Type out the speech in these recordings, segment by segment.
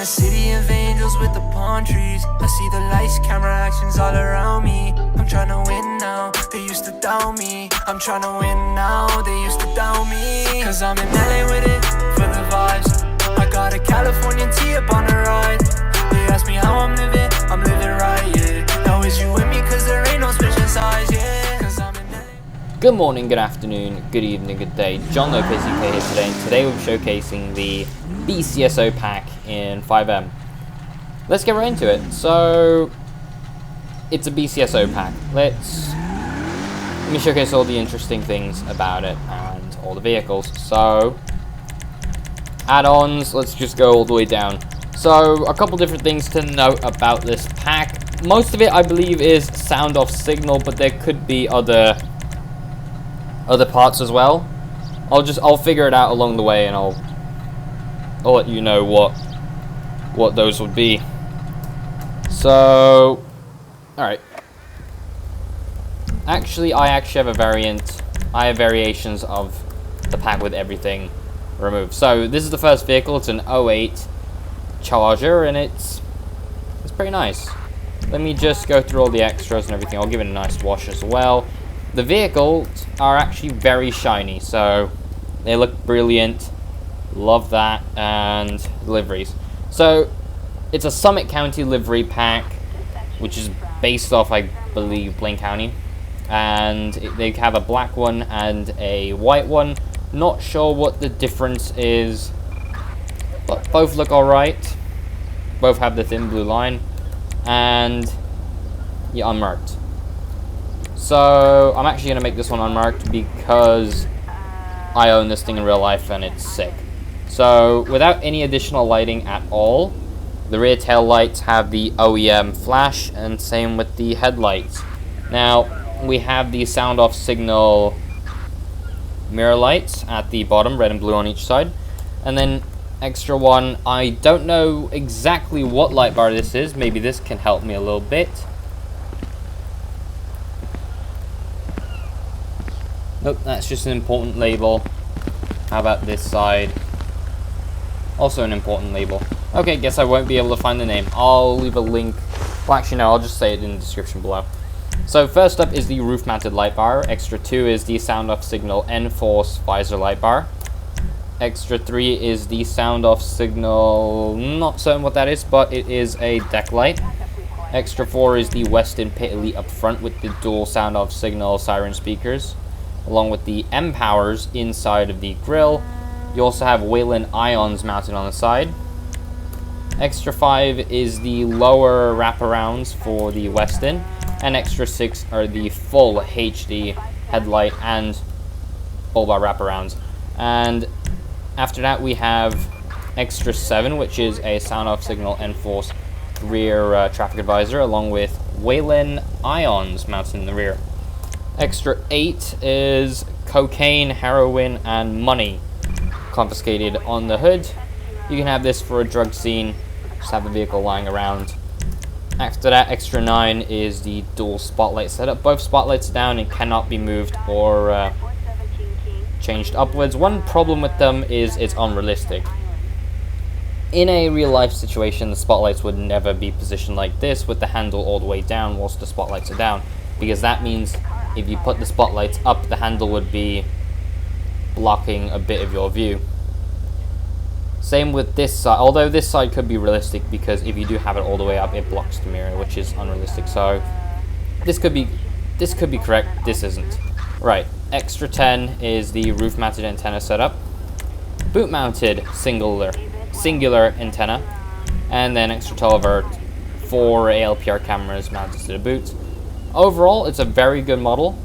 a city of angels with the palm trees. I see the lights, camera actions all around me. I'm trying to win now, they used to doubt me. I'm trying to win now, they used to doubt me. Cause I'm in LA with it, for the vibes. I got a Californian tee up on the ride. They ask me how I'm living right, yeah. Now is you with me cause there ain't no switching sides, yeah. Cause I'm in LA. Good morning, good afternoon, good evening, good day. John Lopez UK here today, and today we're showcasing the BCSO pack in FiveM. Let's get right into it. So, it's a BCSO pack. Let me showcase all the interesting things about it and all the vehicles. So, add-ons, let's just go all the way down. So, a couple different things to note about this pack. Most of it, I believe, is Soundoff Signal, but there could be other parts as well. I'll figure it out along the way, and I'll let you know what those would be. So, alright. Actually, I have a variant. I have variations of the pack with everything removed. So, this is the first vehicle. It's an 08 Charger, and it's pretty nice. Let me just go through all the extras and everything. I'll give it a nice wash as well. The vehicles are actually very shiny, so they look brilliant. Love that. And liveries. So, it's a Summit County livery pack, which is based off, I believe, Blaine County. And they have a black one and a white one. Not sure what the difference is, but both look alright. Both have the thin blue line. And, yeah, unmarked. So, I'm actually going to make this one unmarked because I own this thing in real life and it's sick. So, without any additional lighting at all, the rear tail lights have the OEM flash, and same with the headlights. Now, we have the Soundoff Signal mirror lights at the bottom, red and blue on each side. And then, extra one, I don't know exactly what light bar this is. Maybe this can help me a little bit. Nope, that's just an important label. How about this side? Also an important label. Okay, guess I won't be able to find the name. I'll leave a link. Well, actually, no, I'll just say it in the description below. So, first up is the roof-mounted light bar. Extra 2 is the Soundoff Signal N-Force visor light bar. Extra 3 is the Soundoff Signal, not certain what that is, but it is a deck light. Extra 4 is the Western Pit Elite up front with the dual Soundoff Signal siren speakers, along with the mPowers inside of the grille. You also have Wayland ions mounted on the side. Extra 5 is the lower wraparounds for the Weston, and extra 6 are the full HD headlight and full bar wraparounds. And after that we have extra 7, which is a Soundoff Signal N-Force rear traffic advisor, along with Wayland ions mounted in the rear. Extra 8 is cocaine, heroin, and money confiscated on the hood. You can have this for a drug scene, just have the vehicle lying around. After that, extra 9 is the dual spotlight setup. Both spotlights are down and cannot be moved or changed upwards. One problem with them is it's unrealistic. In a real life situation, the spotlights would never be positioned like this with the handle all the way down whilst the spotlights are down, because that means if you put the spotlights up, the handle would be blocking a bit of your view. Same with this side, although this side could be realistic because if you do have it all the way up, it blocks the mirror, which is unrealistic. So this could be correct, this isn't. Right, extra 10 is the roof mounted antenna setup, boot mounted singular antenna, and then extra 12 are 4 ALPR cameras mounted to the boot. Overall, it's a very good model.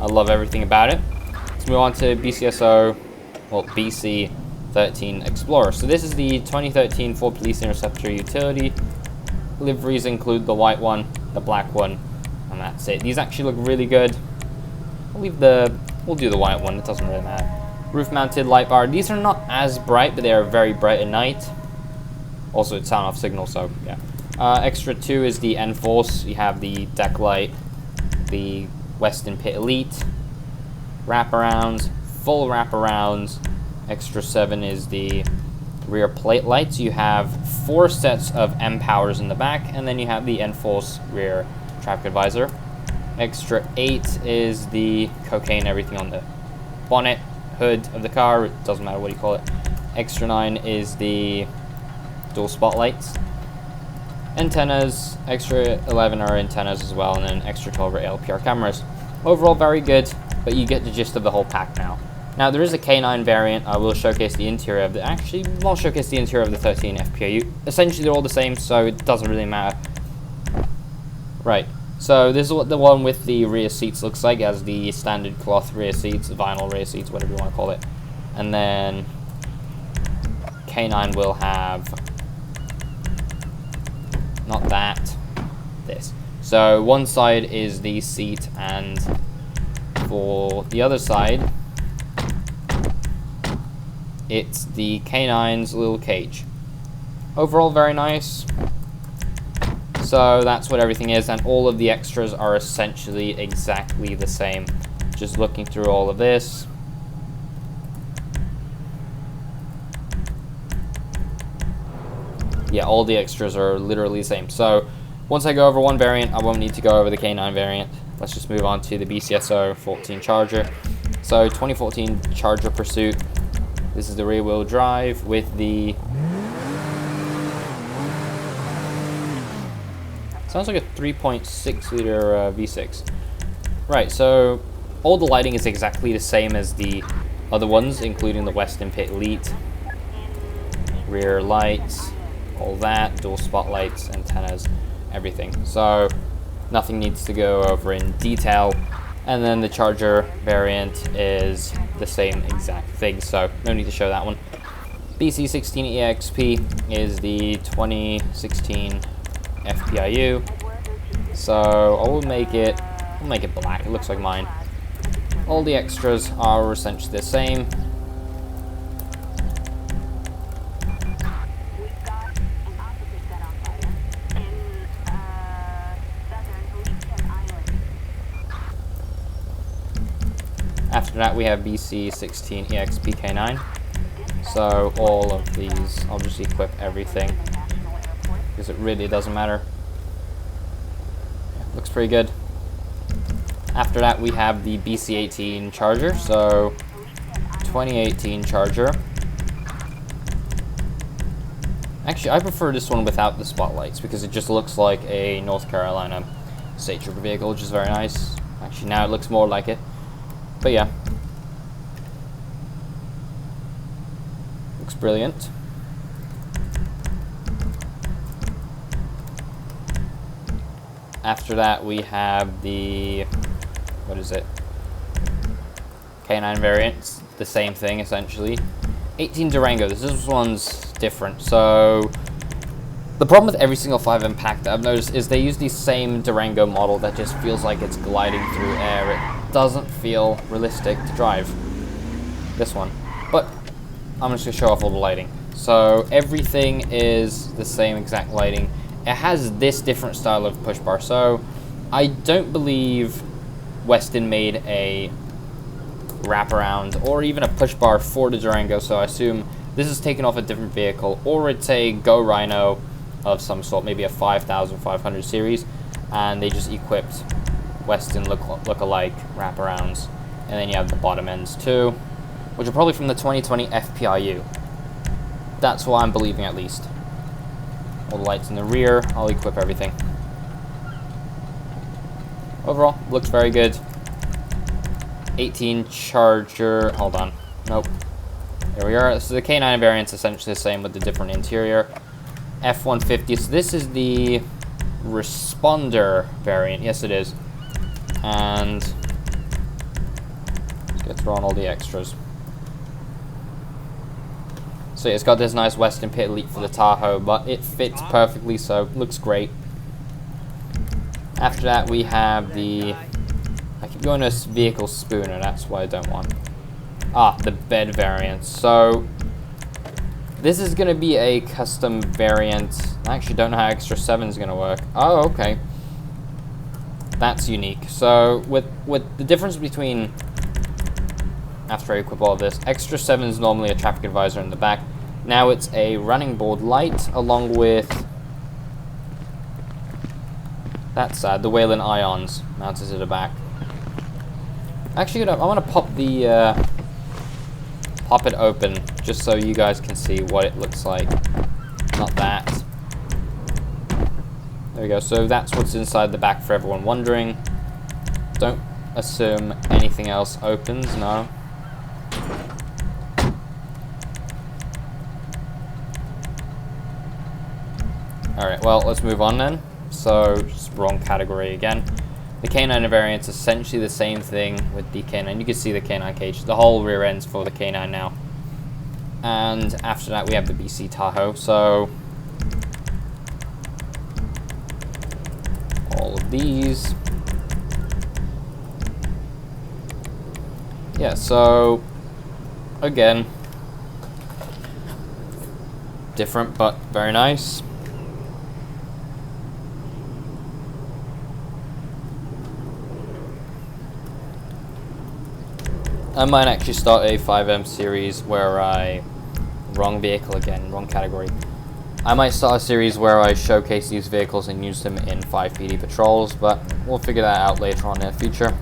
I love everything about it. Let's move on to BCSO, well, BC13 Explorer. So this is the 2013 Ford Police Interceptor utility. Liveries include the white one, the black one, and that's it. These actually look really good. We'll do the white one, it doesn't really matter. Roof mounted light bar. These are not as bright, but they are very bright at night. Also, it's Soundoff Signal, so yeah. Extra 2 is the N-Force. You have the deck light, the Western Pit Elite, wraparounds, full wraparounds. Extra 7 is the rear plate lights. You have 4 sets of mPowers in the back, and then you have the Enforce rear traffic advisor. Extra 8 is the cocaine everything on the bonnet, hood of the car, it doesn't matter what you call it. Extra 9 is the dual spotlights. Antennas, extra 11 are antennas as well, and then extra 12 are LPR cameras. Overall very good, but you get the gist of the whole pack now. Now there is a K9 variant. I will showcase the interior of the, actually won't showcase the interior of the 13 FPIU. Essentially they're all the same, so it doesn't really matter. Right, so this is what the one with the rear seats looks like, as the standard cloth rear seats, vinyl rear seats, whatever you want to call it. And then K9 will have, not that, this. So one side is the seat, and for the other side, it's the K9's little cage. Overall very nice. So that's what everything is, and all of the extras are essentially exactly the same. Just looking through all of this. Yeah, all the extras are literally the same. So once I go over one variant, I won't need to go over the K9 variant. Let's just move on to the BCSO 14 Charger. So 2014 Charger Pursuit. This is the rear wheel drive with the, sounds like a 3.6 liter V6. Right, so all the lighting is exactly the same as the other ones, including the Western Pit Elite, rear lights, all that, dual spotlights, antennas, everything. So nothing needs to go over in detail. And then the Charger variant is the same exact thing, so no need to show that one. BC16 EXP is the 2016 FPIU. So I will make it, black. It looks like mine. All the extras are essentially the same. After that we have BC16 EXP K9. So all of these, I'll just equip everything, because it really doesn't matter. Yeah, looks pretty good. After that we have the BC18 Charger, so 2018 Charger. Actually, I prefer this one without the spotlights, because it just looks like a North Carolina State Trooper vehicle, which is very nice. Actually, now it looks more like it. But yeah, looks brilliant. After that we have the, what is it, K9 variants, the same thing essentially. 18 Durango, this one's different. So the problem with every single FiveM pack that I've noticed is they use the same Durango model that just feels like it's gliding through air. It doesn't feel realistic to drive, this one. But I'm just going to show off all the lighting. So everything is the same exact lighting. It has this different style of push bar. So I don't believe Weston made a wraparound or even a push bar for the Durango, so I assume this is taken off a different vehicle, or it's a Go Rhino of some sort, maybe a 5500 series, and they just equipped Weston look-alike wraparounds. And then you have the bottom ends too, which are probably from the 2020 FPIU. That's what I'm believing, at least. All the lights in the rear, I'll equip everything. Overall, looks very good. 18 Charger, hold on, nope. There we are. So the K9 variant's essentially the same with the different interior. F-150, so this is the Responder variant, yes it is. And let's get through on all the extras. So yeah, it's got this nice Western Pit Elite for the Tahoe, but it fits perfectly, so looks great. After that we have the, I keep going to vehicle spooner, that's what I don't want. The bed variant. So this is going to be a custom variant. I actually don't know how extra 7 is going to work. Oh, okay. That's unique. So with the difference between, after I equip all of this, extra 7 is normally a traffic advisor in the back. Now it's a running board light along with that side, the Whalen ions mounted to the back. Actually, I want to pop it open just so you guys can see what it looks like. Not that. There we go. So that's what's inside the back for everyone wondering. Don't assume anything else opens. No. Alright, well, let's move on then. So, just wrong category again. The K9 variant's essentially the same thing with the K9. You can see the K9 cage. The whole rear end's for the K9 now. And after that, we have the BC Tahoe. So, all of these. Yeah, so, again, different but very nice. I might actually start a FiveM series where wrong vehicle again, wrong category. I might start a series where I showcase these vehicles and use them in 5 PD patrols, but we'll figure that out later on in the future.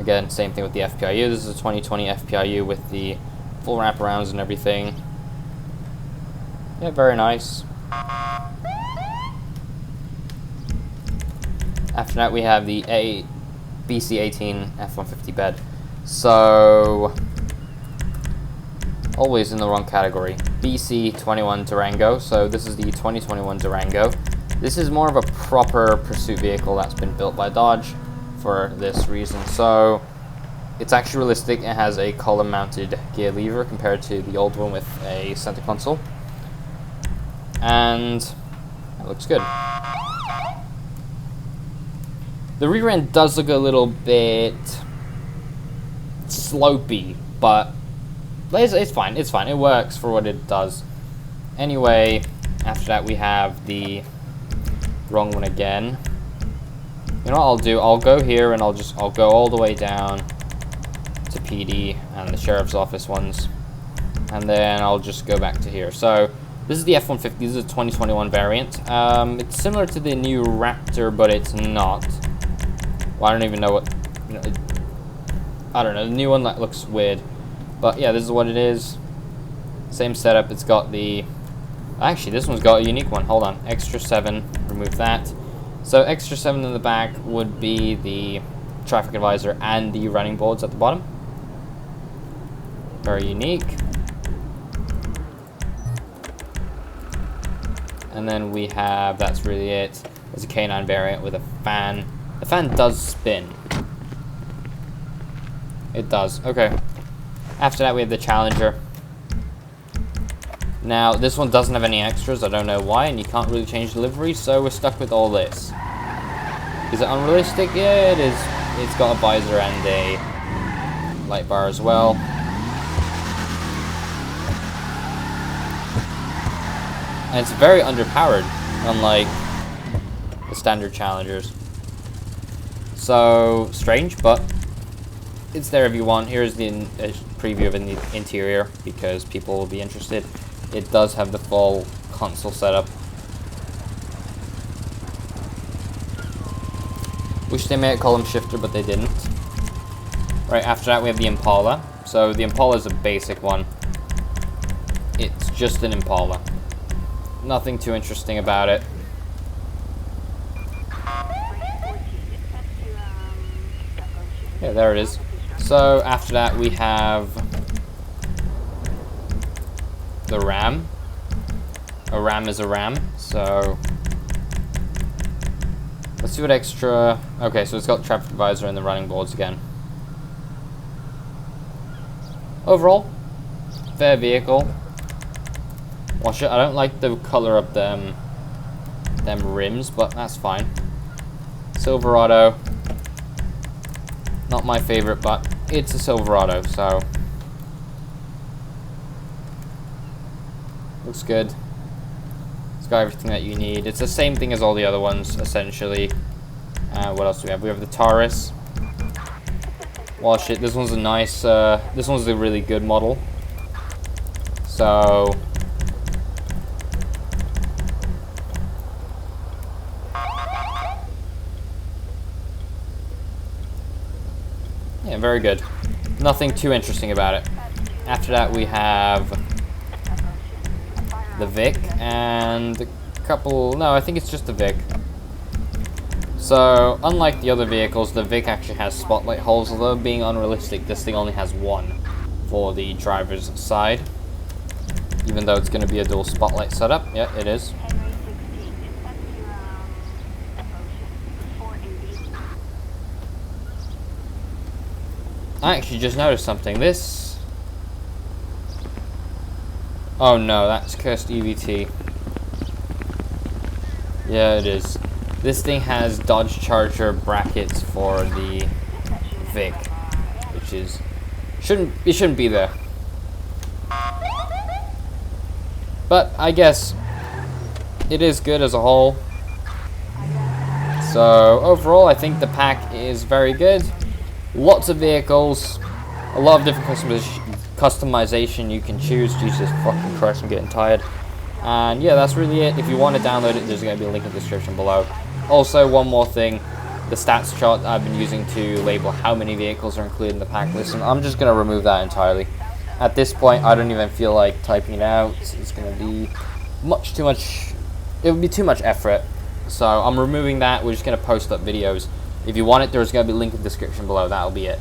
Again, same thing with the FPIU. This is a 2020 FPIU with the full wraparounds and everything. Yeah, very nice. After that, we have the BC18 F-150 bed. So, always in the wrong category. BC21 Durango. So this is the 2021 Durango. This is more of a proper pursuit vehicle that's been built by Dodge for this reason. So it's actually realistic. It has a column-mounted gear lever compared to the old one with a center console, and it looks good. The rear end does look a little bit slopey, but it's fine. It's fine. It works for what it does. Anyway, after that we have the wrong one again. You know what I'll do? I'll go here and I'll go all the way down to PD and the sheriff's office ones, and then I'll just go back to here. So this is the F-150. This is a 2021 variant. It's similar to the new Raptor, but it's not. Well, I don't even know what, I don't know, the new one that looks weird. But yeah, this is what it is. Same setup. It's got the, actually this one's got a unique one. Hold on, extra 7, remove that. So extra 7 in the back would be the traffic advisor and the running boards at the bottom. Very unique. And then we have, that's really it. There's a K9 variant with a fan. The fan does spin. It does. Okay. After that, we have the Challenger. Now, this one doesn't have any extras. I don't know why, and you can't really change the livery, so we're stuck with all this. Is it unrealistic? Yeah, it is. It's got a visor and a light bar as well. And it's very underpowered, unlike the standard Challengers. So, strange, but it's there if you want. Here's the preview of the interior, because people will be interested. It does have the full console setup. Wish they made a column shifter, but they didn't. Right, after that we have the Impala. So the Impala is a basic one. It's just an Impala. Nothing too interesting about it. Yeah, there it is. So after that we have the Ram. A Ram is a Ram, so let's see what extra. Okay, so it's got traffic advisor and the running boards again. Overall, fair vehicle. Watch it. I don't like the color of them rims, but that's fine. Silverado. Not my favorite, but it's a Silverado, so looks good. It's got everything that you need. It's the same thing as all the other ones, essentially. What else do we have? We have the Taurus. Watch it. This one's a nice. This one's a really good model. So yeah, very good. Nothing too interesting about it. After that, we have the Vic and a couple. No, I think it's just the Vic. So, unlike the other vehicles, the Vic actually has spotlight holes, although being unrealistic, this thing only has one for the driver's side. Even though it's going to be a dual spotlight setup. Yeah, it is. I actually just noticed something. This... Oh no, that's cursed EVT. Yeah, it is. This thing has Dodge Charger brackets for the Vic, which is... it shouldn't be there. But I guess it is good as a whole. So overall, I think the pack is very good. Lots of vehicles, a lot of different customization you can choose. Jesus fucking Christ, I'm getting tired. And yeah, that's really it. If you want to download it, there's going to be a link in the description below. Also, one more thing, the stats chart I've been using to label how many vehicles are included in the pack list, and I'm just going to remove that entirely. At this point, I don't even feel like typing it out. It's going to be too much, it would be too much effort. So I'm removing that. We're just going to post up videos. If you want it, there's going to be a link in the description below. That'll be it.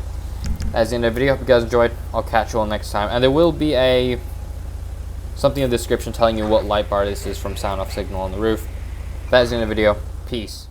That's the end of the video. Hope you guys enjoyed. I'll catch you all next time. And there will be something in the description telling you what light bar this is from Soundoff Signal on the roof. That is the end of the video. Peace.